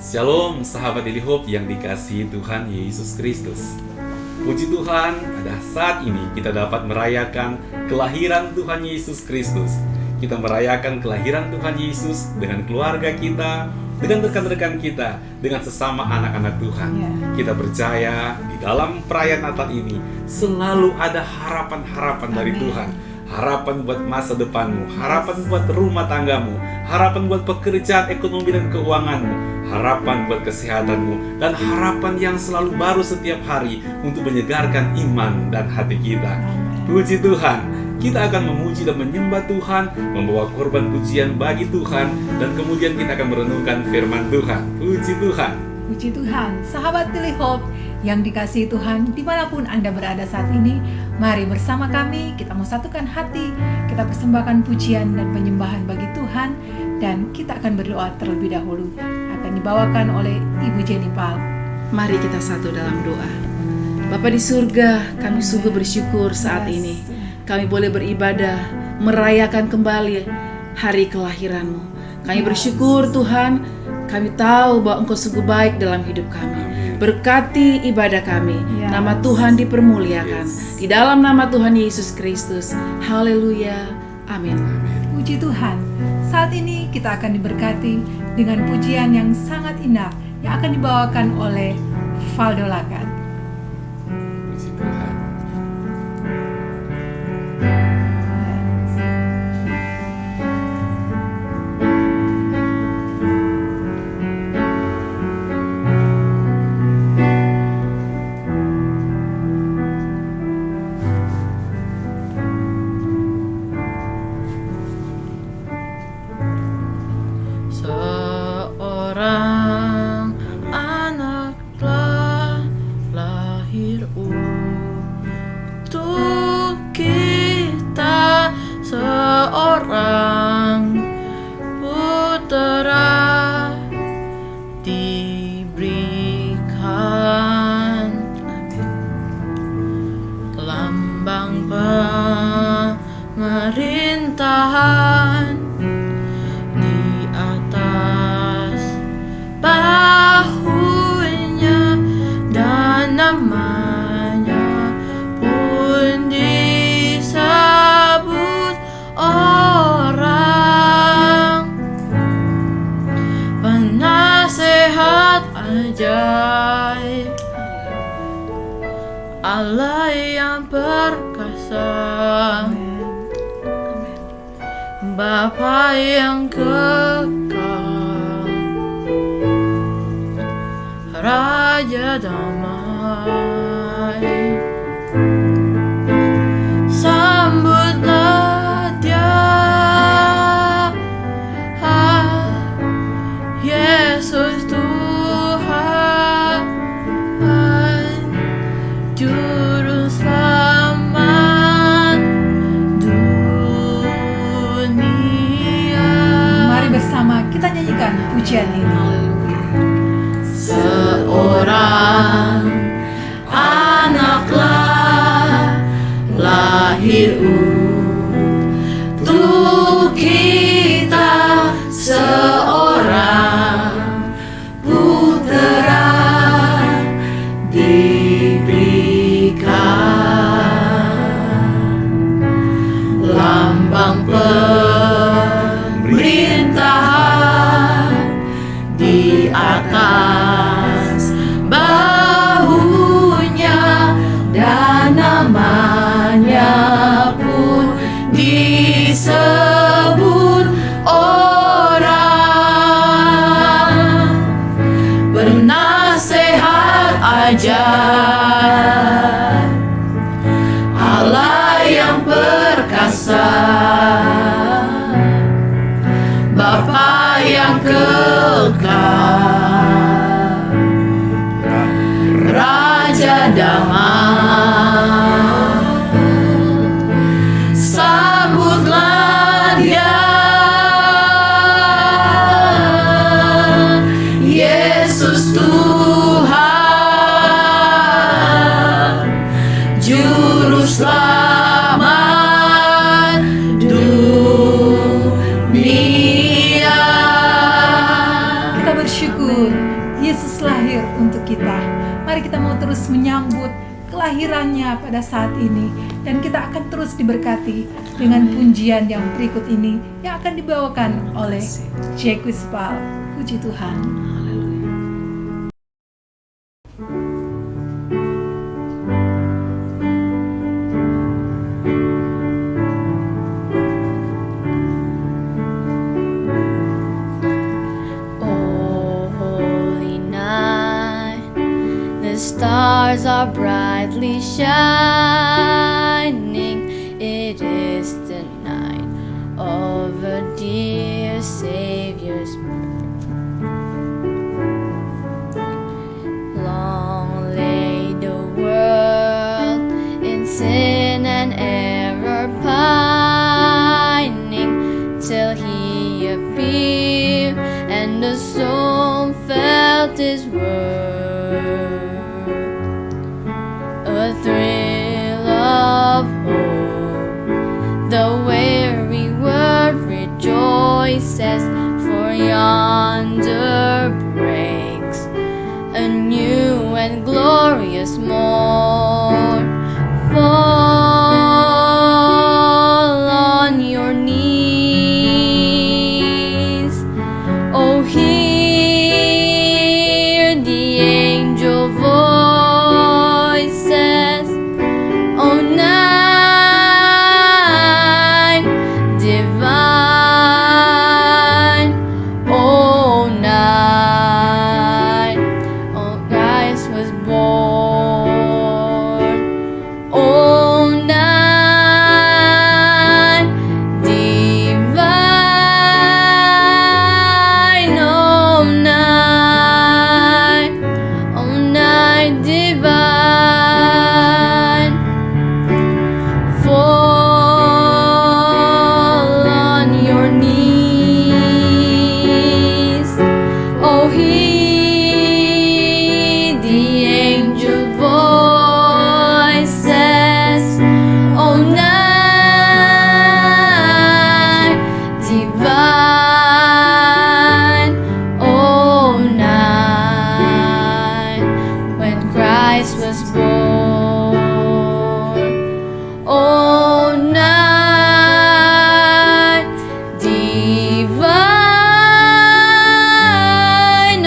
Shalom sahabat Daily Hope yang dikasihi Tuhan Yesus Kristus. Puji Tuhan, pada saat ini kita dapat merayakan kelahiran Tuhan Yesus Kristus. Kita merayakan kelahiran Tuhan Yesus dengan keluarga kita, dengan rekan-rekan kita, dengan sesama anak-anak Tuhan. Kita percaya di dalam perayaan Natal ini selalu ada harapan-harapan dari Tuhan. Harapan buat masa depanmu, harapan buat rumah tanggamu, harapan buat pekerjaan, ekonomi dan keuanganmu, harapan buat kesehatanmu, dan harapan yang selalu baru setiap hari untuk menyegarkan iman dan hati kita. Puji Tuhan, kita akan memuji dan menyembah Tuhan, membawa korban pujian bagi Tuhan, dan kemudian kita akan merenungkan firman Tuhan. Puji Tuhan. Puji Tuhan, sahabat Daily Hope yang dikasihi Tuhan, dimanapun Anda berada saat ini, mari bersama kami, kita mau satukan hati, kita persembahkan pujian dan penyembahan bagi Tuhan, dan kita akan berdoa terlebih dahulu, akan dibawakan oleh Ibu Jenny Pal. Mari kita satu dalam doa. Bapa di surga, kami sungguh bersyukur saat ini, kami boleh beribadah, merayakan kembali hari kelahiran-Mu. Kami bersyukur Tuhan, kami tahu bahwa Engkau sungguh baik dalam hidup kami. Berkati ibadah kami, nama Tuhan dipermuliakan. Di dalam nama Tuhan Yesus Kristus. Haleluya. Amin. Puji Tuhan, saat ini kita akan diberkati dengan pujian yang sangat indah yang akan dibawakan oleh Valdo Lagan. Puji Tuhan. Seorang anak telah lahir untuk kita, seorang putera diberikan, lambang pemerintahan bahunya, dan namanya pun disebut orang penasehat ajaib, Allah yang perkasa, Bapa yang kekal, Raja damai. Sambutlah Dia, Yesus Tuhan, Juru Selamat dunia. Mari bersama kita nyanyikan pujian ini. Seorang anaklah lahir untuk kita, seorang putera diberikan, lambang pemerintahan di atas bahunya, dan namanya pun disebut orang penasehat ajaib, Allah yang perkasa, Bapa yang kekal, Raja damai. Sambutlah Dia, Yesus Tuhan, Juru Selamat dunia. Yesus lahir untuk kita. Mari kita mau terus menyambut kelahirannya pada saat ini, dan kita akan terus diberkati dengan pujian yang berikut ini yang akan dibawakan oleh Jack Wispal. Puji Tuhan. Oh, holy night, the stars are brightly shining. It is the night of a dear Savior's birth. Long lay the world in sin and error pining, till He appeared and the soul felt His word. A thrill of hope, the weary world rejoices, for yonder breaks a new and glorious morn. Fall on your knees, oh, hear the angel voices. Oh, night divine, oh, night, oh, Christ was born. Oh, night divine, oh, night, oh, night divine. Fall on your knees, oh, heed the angel voices. Oh, night divine, oh, night when Christ was born. Oh, night divine,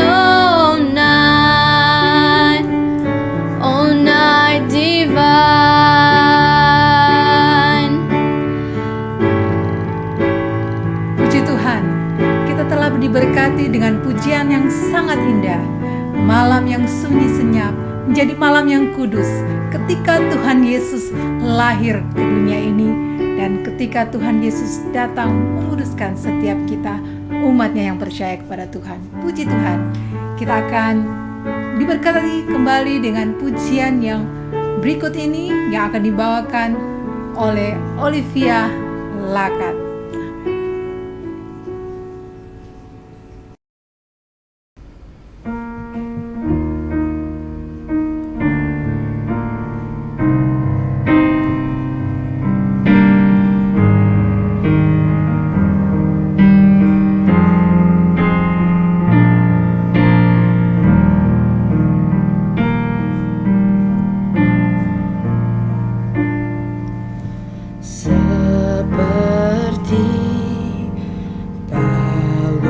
oh, night, oh, night divine. Puji Tuhan, kita telah diberkati dengan pujian yang sangat indah. Malam yang sunyi senyap menjadi malam yang kudus ketika Tuhan Yesus lahir ke dunia ini, dan ketika Tuhan Yesus datang menguduskan setiap kita, umatnya yang percaya kepada Tuhan. Puji Tuhan, kita akan diberkati kembali dengan pujian yang berikut ini yang akan dibawakan oleh Olivia Lakat. Seperti palungan,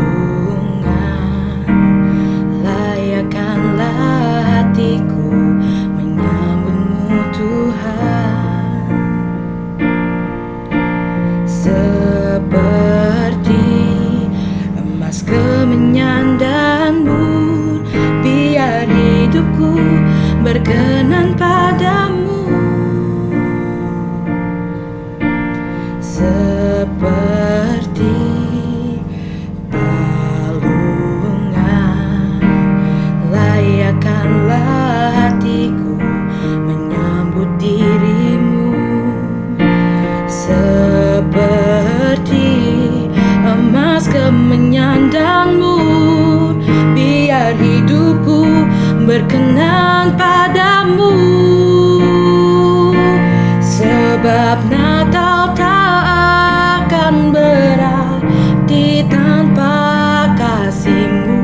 layakkanlah hatiku menyambutmu Tuhan. Seperti emas kemenyan dan mur, biar hidupku berkenan padamu. Seperti palungan, layakkanlah hatiku menyambut dirimu. Seperti emas kemenyan dan mur, biar hidupku berkenan padamu. Sebab Natal tak akan berarti tanpa kasih-Mu.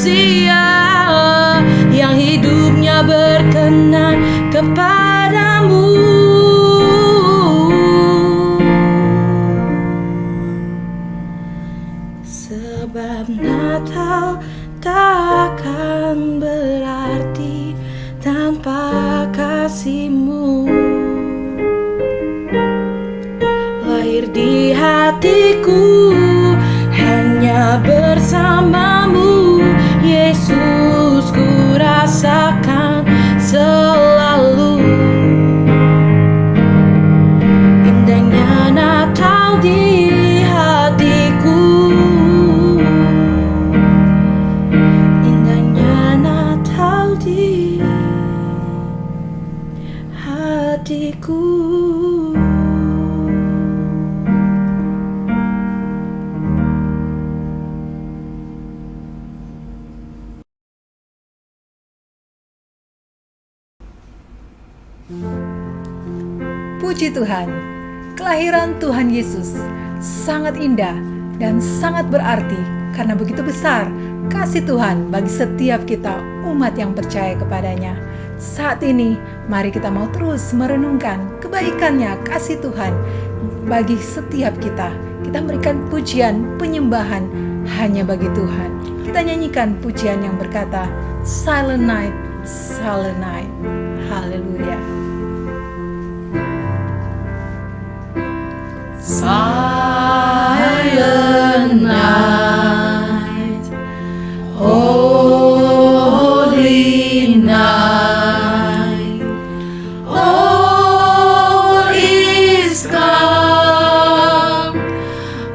manusia yang hidupnya berkenan kepadamu. Sebab Natal tak akan berarti tanpa kasih-Mu. Lahir di hatiku hanya bersama-Mu, Yesus, ku rasakan selalu indahnya Natal di hatiku, indahnya Natal di hatiku. Puji Tuhan, kelahiran Tuhan Yesus sangat indah dan sangat berarti karena begitu besar kasih Tuhan bagi setiap kita umat yang percaya kepadanya. Saat ini, mari kita mau terus merenungkan kebaikannya kasih Tuhan bagi setiap kita. Kita memberikan pujian, penyembahan hanya bagi Tuhan. Kita nyanyikan pujian yang berkata, Silent Night, Silent Night. Haleluya. Silent night, holy night, all is calm,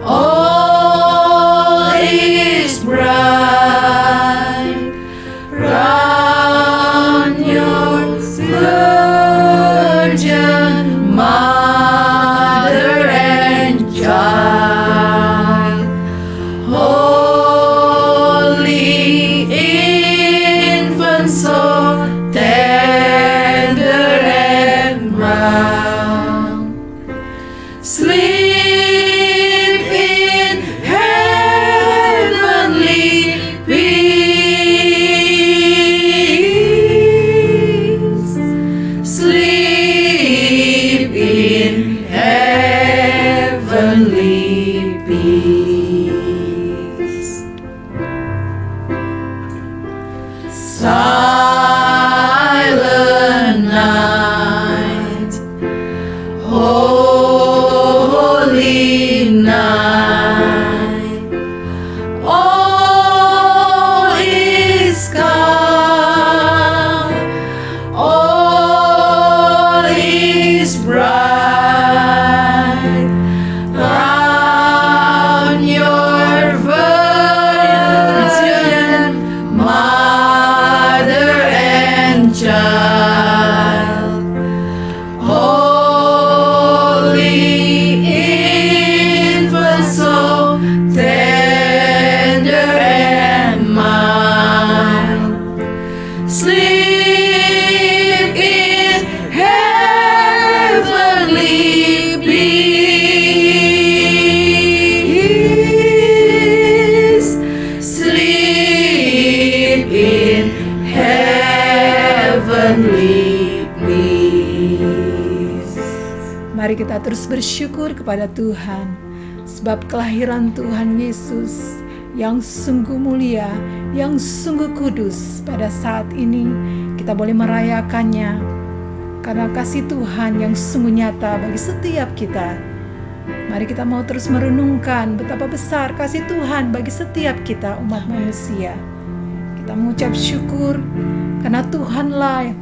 all is bright, round your virgin mother and child, holy infant, so tender and mild, sleep in heavenly peace, sleep in heavenly peace. Silent night, holy night, all is calm, all is bright, round your virgin mother and child, holy infant, so tender and mild, sleep in heavenly peace, sleep in heavenly peace. Mari kita terus bersyukur kepada Tuhan, sebab kelahiran Tuhan Yesus yang sungguh mulia, yang sungguh kudus pada saat ini kita boleh merayakannya karena kasih Tuhan yang sungguh nyata bagi setiap kita. Mari kita mau terus merenungkan betapa besar kasih Tuhan bagi setiap kita umat manusia. Kita mengucap syukur karena Tuhanlah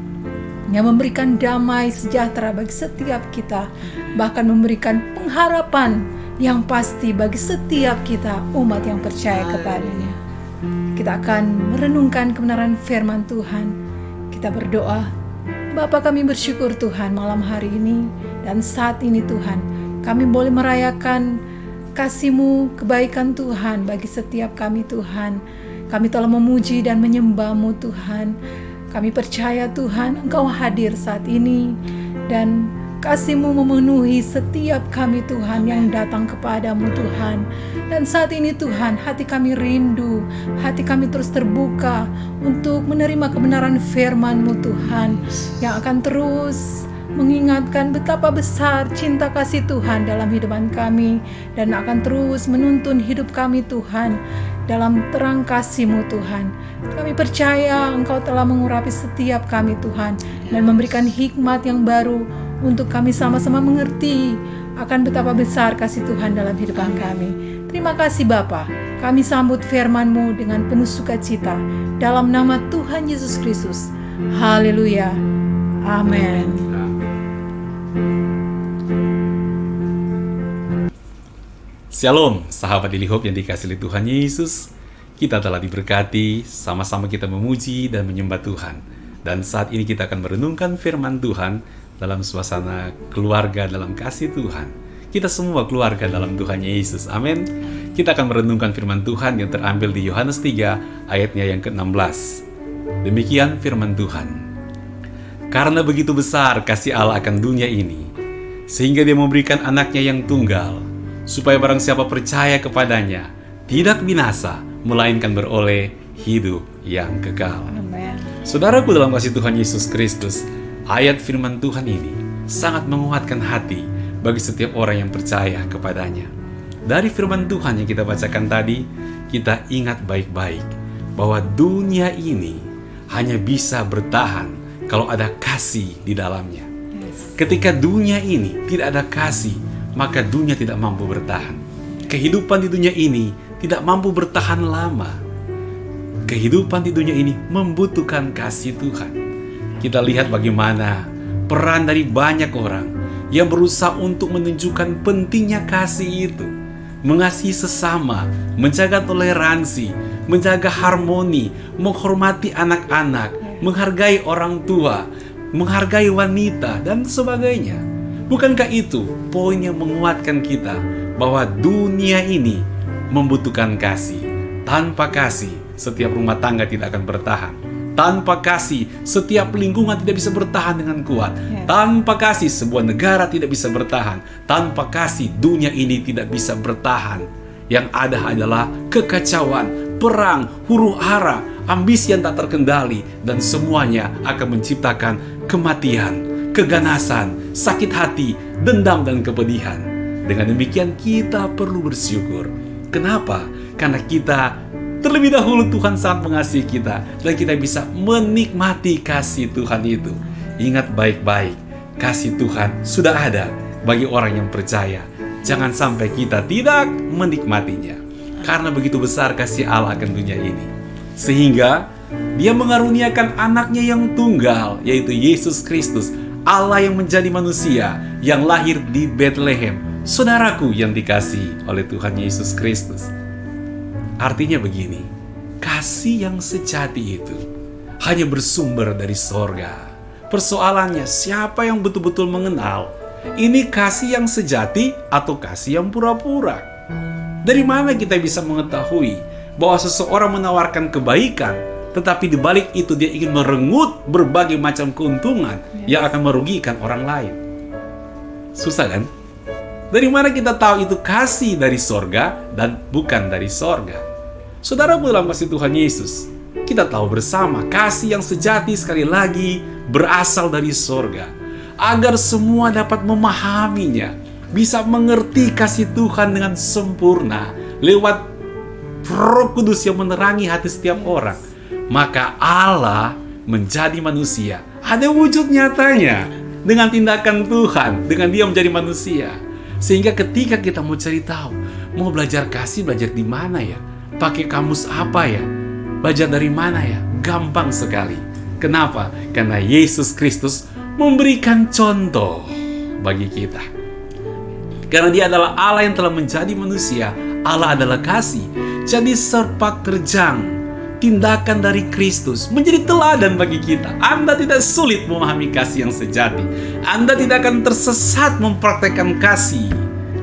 yang memberikan damai sejahtera bagi setiap kita, bahkan memberikan pengharapan yang pasti bagi setiap kita umat yang percaya kepadanya. Kita akan merenungkan kebenaran firman Tuhan. Kita berdoa. Bapa, kami bersyukur Tuhan malam hari ini dan saat ini Tuhan, kami boleh merayakan kasih-Mu, kebaikan Tuhan bagi setiap kami Tuhan. Kami telah memuji dan menyembah-Mu Tuhan. Kami percaya Tuhan Engkau hadir saat ini dan kasih-Mu memenuhi setiap kami Tuhan yang datang kepadamu Tuhan. Dan saat ini Tuhan, hati kami rindu, hati kami terus terbuka untuk menerima kebenaran firman-Mu Tuhan, yang akan terus mengingatkan betapa besar cinta kasih Tuhan dalam hidupan kami, dan akan terus menuntun hidup kami Tuhan dalam terang kasih-Mu Tuhan. Kami percaya Engkau telah mengurapi setiap kami Tuhan, dan memberikan hikmat yang baru untuk kami sama-sama mengerti akan betapa besar kasih Tuhan dalam hidupan kami. Terima kasih Bapa, kami sambut firman-Mu dengan penuh sukacita dalam nama Tuhan Yesus Kristus. Haleluya. Amin. Shalom, sahabat Daily Hope yang dikasihi Tuhan Yesus. Kita telah diberkati, sama-sama kita memuji dan menyembah Tuhan. Dan saat ini kita akan merenungkan firman Tuhan dalam suasana keluarga dalam kasih Tuhan. Kita semua keluarga dalam Tuhan Yesus, amin. Kita akan merenungkan firman Tuhan yang terambil di Yohanes 3 ayatnya yang ke-16. Demikian firman Tuhan. Karena begitu besar kasih Allah akan dunia ini, sehingga Dia memberikan anaknya yang tunggal, supaya barang siapa percaya kepadanya tidak binasa, melainkan beroleh hidup yang kekal. Amen. Saudaraku dalam kasih Tuhan Yesus Kristus, ayat firman Tuhan ini sangat menguatkan hati bagi setiap orang yang percaya kepadanya. Dari firman Tuhan yang kita bacakan tadi, kita ingat baik-baik bahwa dunia ini hanya bisa bertahan kalau ada kasih di dalamnya. Ketika dunia ini tidak ada kasih, maka dunia tidak mampu bertahan. Kehidupan di dunia ini tidak mampu bertahan lama. Kehidupan di dunia ini membutuhkan kasih Tuhan. Kita lihat bagaimana peran dari banyak orang yang berusaha untuk menunjukkan pentingnya kasih itu. Mengasihi sesama, menjaga toleransi, menjaga harmoni, menghormati anak-anak, menghargai orang tua, menghargai wanita, dan sebagainya. Bukankah itu poin yang menguatkan kita bahwa dunia ini membutuhkan kasih? Tanpa kasih, setiap rumah tangga tidak akan bertahan. Tanpa kasih, setiap lingkungan tidak bisa bertahan dengan kuat. Tanpa kasih, sebuah negara tidak bisa bertahan. Tanpa kasih, dunia ini tidak bisa bertahan. Yang ada adalah kekacauan, perang, huru-hara, ambisi yang tak terkendali, dan semuanya akan menciptakan kematian, keganasan, sakit hati, dendam, dan kepedihan. Dengan demikian kita perlu bersyukur. Kenapa? Karena kita terlebih dahulu Tuhan sangat mengasihi kita, dan kita bisa menikmati kasih Tuhan itu. Ingat baik-baik, kasih Tuhan sudah ada bagi orang yang percaya. Jangan sampai kita tidak menikmatinya. Karena begitu besar kasih Allah akan dunia ini, sehingga Dia mengaruniakan anaknya yang tunggal, yaitu Yesus Kristus, Allah yang menjadi manusia, yang lahir di Bethlehem. Saudaraku yang dikasihi oleh Tuhan Yesus Kristus, artinya begini, kasih yang sejati itu hanya bersumber dari sorga. Persoalannya, siapa yang betul-betul mengenal ini kasih yang sejati atau kasih yang pura-pura? Dari mana kita bisa mengetahui bahwa seseorang menawarkan kebaikan, tetapi di balik itu dia ingin merenggut berbagai macam keuntungan yang akan merugikan orang lain? Susah kan? Dari mana kita tahu itu kasih dari sorga dan bukan dari sorga? Saudaraku dalam kasih Tuhan Yesus, kita tahu bersama kasih yang sejati sekali lagi berasal dari sorga. Agar semua dapat memahaminya, bisa mengerti kasih Tuhan dengan sempurna lewat Roh Kudus yang menerangi hati setiap orang. Maka Allah menjadi manusia, ada wujud nyatanya dengan tindakan Tuhan, dengan Dia menjadi manusia. Sehingga ketika kita mau cari tahu, mau belajar kasih, belajar di mana ya? Pakai kamus apa ya? Belajar dari mana ya? Gampang sekali. Kenapa? Karena Yesus Kristus memberikan contoh bagi kita. Karena Dia adalah Allah yang telah menjadi manusia, Allah adalah kasih. Jadi sepak terjang tindakan dari Kristus menjadi teladan bagi kita. Anda tidak sulit memahami kasih yang sejati. Anda tidak akan tersesat mempraktekkan kasih.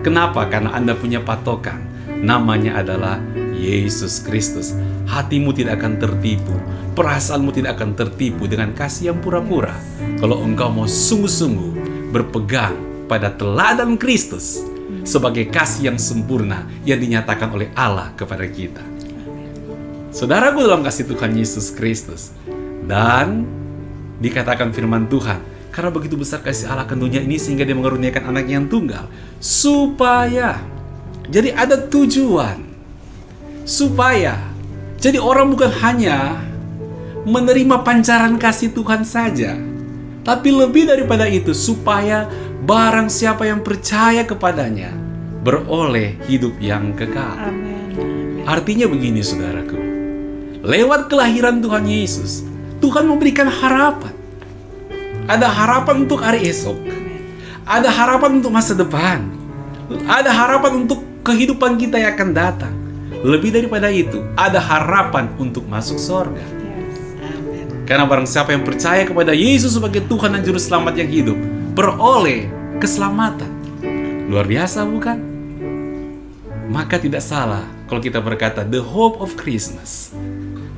Kenapa? Karena Anda punya patokan. Namanya adalah Yesus Kristus. Hatimu tidak akan tertipu, perasaanmu tidak akan tertipu dengan kasih yang pura-pura. Kalau engkau mau sungguh-sungguh berpegang pada teladan Kristus, sebagai kasih yang sempurna yang dinyatakan oleh Allah kepada kita. Saudaraku dalam kasih Tuhan Yesus Kristus. Dan dikatakan firman Tuhan, karena begitu besar kasih Allah akan dunia ini sehingga dia mengaruniakan anak yang tunggal. Supaya, jadi ada tujuan. Supaya, jadi orang bukan hanya menerima pancaran kasih Tuhan saja, tapi lebih daripada itu, supaya barang siapa yang percaya kepadanya beroleh hidup yang kekal. Artinya begini saudaraku, lewat kelahiran Tuhan Yesus, Tuhan memberikan harapan. Ada harapan untuk hari esok, ada harapan untuk masa depan, ada harapan untuk kehidupan kita yang akan datang. Lebih daripada itu, ada harapan untuk masuk surga. Karena barang siapa yang percaya kepada Yesus sebagai Tuhan dan Juru Selamat yang hidup, beroleh keselamatan. Luar biasa bukan? Maka tidak salah kalau kita berkata the hope of Christmas.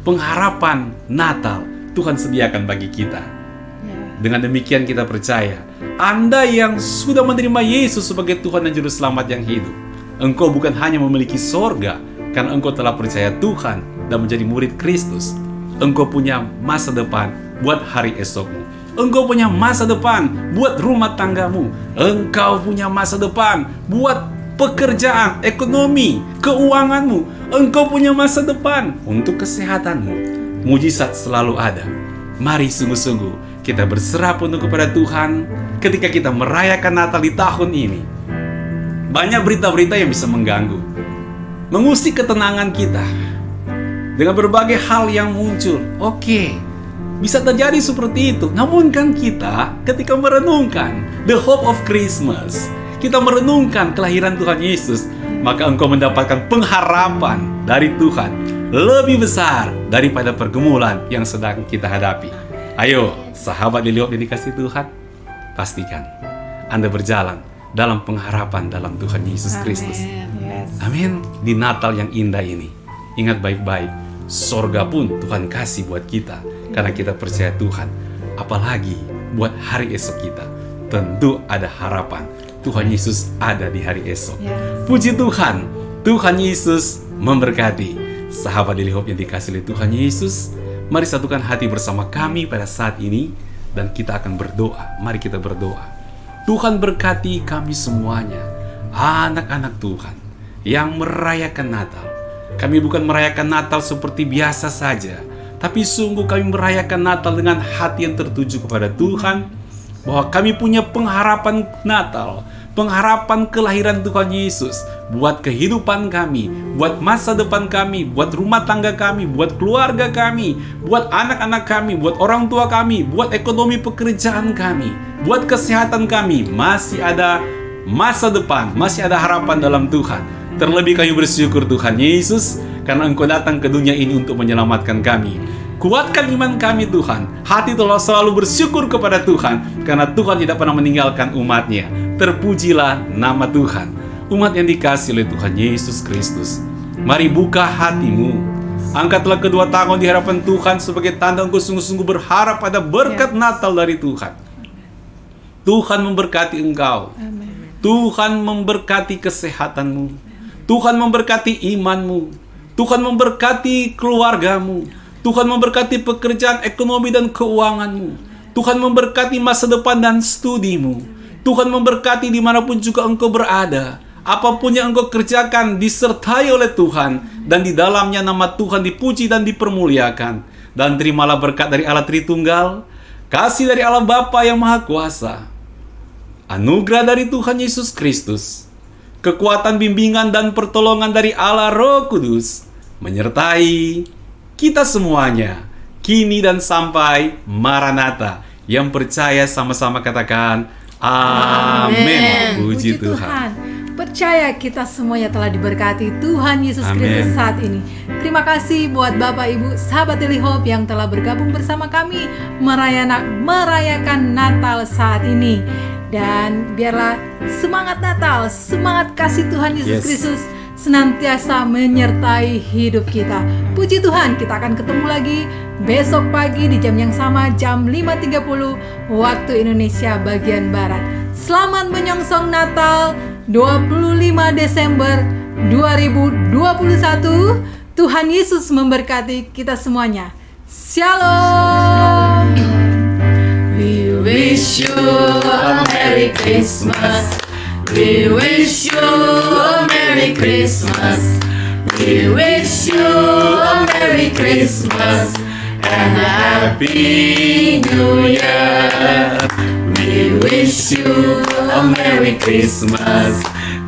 Pengharapan Natal Tuhan sediakan bagi kita. Dengan demikian kita percaya, Anda yang sudah menerima Yesus sebagai Tuhan dan Juru Selamat yang hidup, engkau bukan hanya memiliki sorga karena engkau telah percaya Tuhan dan menjadi murid Kristus. Engkau punya masa depan buat hari esokmu. Engkau punya masa depan buat rumah tanggamu. Engkau punya masa depan buat pekerjaan, ekonomi, keuanganmu. Engkau punya masa depan untuk kesehatanmu. Mujizat selalu ada. Mari sungguh-sungguh kita berserah penuh kepada Tuhan ketika kita merayakan Natal di tahun ini. Banyak berita-berita yang bisa mengganggu, mengusik ketenangan kita dengan berbagai hal yang muncul. Oke, bisa terjadi seperti itu. Namun kan kita ketika merenungkan the hope of Christmas, kita merenungkan kelahiran Tuhan Yesus, maka engkau mendapatkan pengharapan dari Tuhan lebih besar daripada pergumulan yang sedang kita hadapi. Ayo, sahabat Daily Hope yang dikasihi Tuhan, pastikan Anda berjalan dalam pengharapan dalam Tuhan Yesus Kristus. Amin. Di Natal yang indah ini, ingat baik-baik, sorga pun Tuhan kasih buat kita karena kita percaya Tuhan. Apalagi buat hari esok kita, tentu ada harapan. Tuhan Yesus ada di hari esok. Puji Tuhan, Tuhan Yesus memberkati. Sahabat Daily Hope yang dikasihi oleh Tuhan Yesus, mari satukan hati bersama kami pada saat ini dan kita akan berdoa. Mari kita berdoa. Tuhan berkati kami semuanya, anak-anak Tuhan yang merayakan Natal. Kami bukan merayakan Natal seperti biasa saja, tapi sungguh kami merayakan Natal dengan hati yang tertuju kepada Tuhan, bahwa kami punya pengharapan Natal, pengharapan kelahiran Tuhan Yesus buat kehidupan kami, buat masa depan kami, buat rumah tangga kami, buat keluarga kami, buat anak-anak kami, buat orang tua kami, buat ekonomi pekerjaan kami, buat kesehatan kami. Masih ada masa depan, masih ada harapan dalam Tuhan. Terlebih kami bersyukur Tuhan Yesus, karena Engkau datang ke dunia ini untuk menyelamatkan kami. Kuatkan iman kami Tuhan. Hati telah selalu bersyukur kepada Tuhan, karena Tuhan tidak pernah meninggalkan umat-Nya. Terpujilah nama Tuhan. Umat yang dikasihi oleh Tuhan Yesus Kristus, mari buka hatimu. Angkatlah kedua tangan di hadapan Tuhan sebagai tanda engkau sungguh-sungguh berharap pada berkat Natal dari Tuhan. Tuhan memberkati engkau. Tuhan memberkati kesehatanmu. Tuhan memberkati imanmu. Tuhan memberkati keluargamu. Tuhan memberkati pekerjaan, ekonomi, dan keuanganmu. Tuhan memberkati masa depan dan studimu. Tuhan memberkati dimanapun juga engkau berada. Apapun yang engkau kerjakan disertai oleh Tuhan, dan di dalamnya nama Tuhan dipuji dan dipermuliakan. Dan terimalah berkat dari Allah Tritunggal, kasih dari Allah Bapa yang Maha Kuasa, anugerah dari Tuhan Yesus Kristus, kekuatan, bimbingan, dan pertolongan dari Allah Roh Kudus menyertai kita semuanya, kini dan sampai Maranatha. Yang percaya sama-sama katakan amin. Puji Tuhan. Percaya kita semuanya telah diberkati Tuhan Yesus Kristus saat ini. Terima kasih buat Bapak Ibu sahabat Daily Hope yang telah bergabung bersama kami merayakan Natal saat ini. Dan biarlah semangat Natal, semangat kasih Tuhan Yesus Kristus senantiasa menyertai hidup kita. Puji Tuhan, kita akan ketemu lagi besok pagi di jam yang sama, jam 5.30 waktu Indonesia bagian Barat. Selamat menyongsong Natal. 25 Desember 2021. Tuhan Yesus memberkati kita semuanya. Shalom. We wish you a Merry Christmas. We wish you a Merry Christmas. We wish you a Merry Christmas and a Happy New Year. We wish you a Merry Christmas.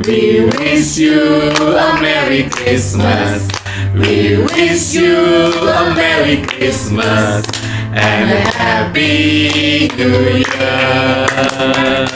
We wish you a Merry Christmas. We wish you a Merry Christmas and a Happy New Year.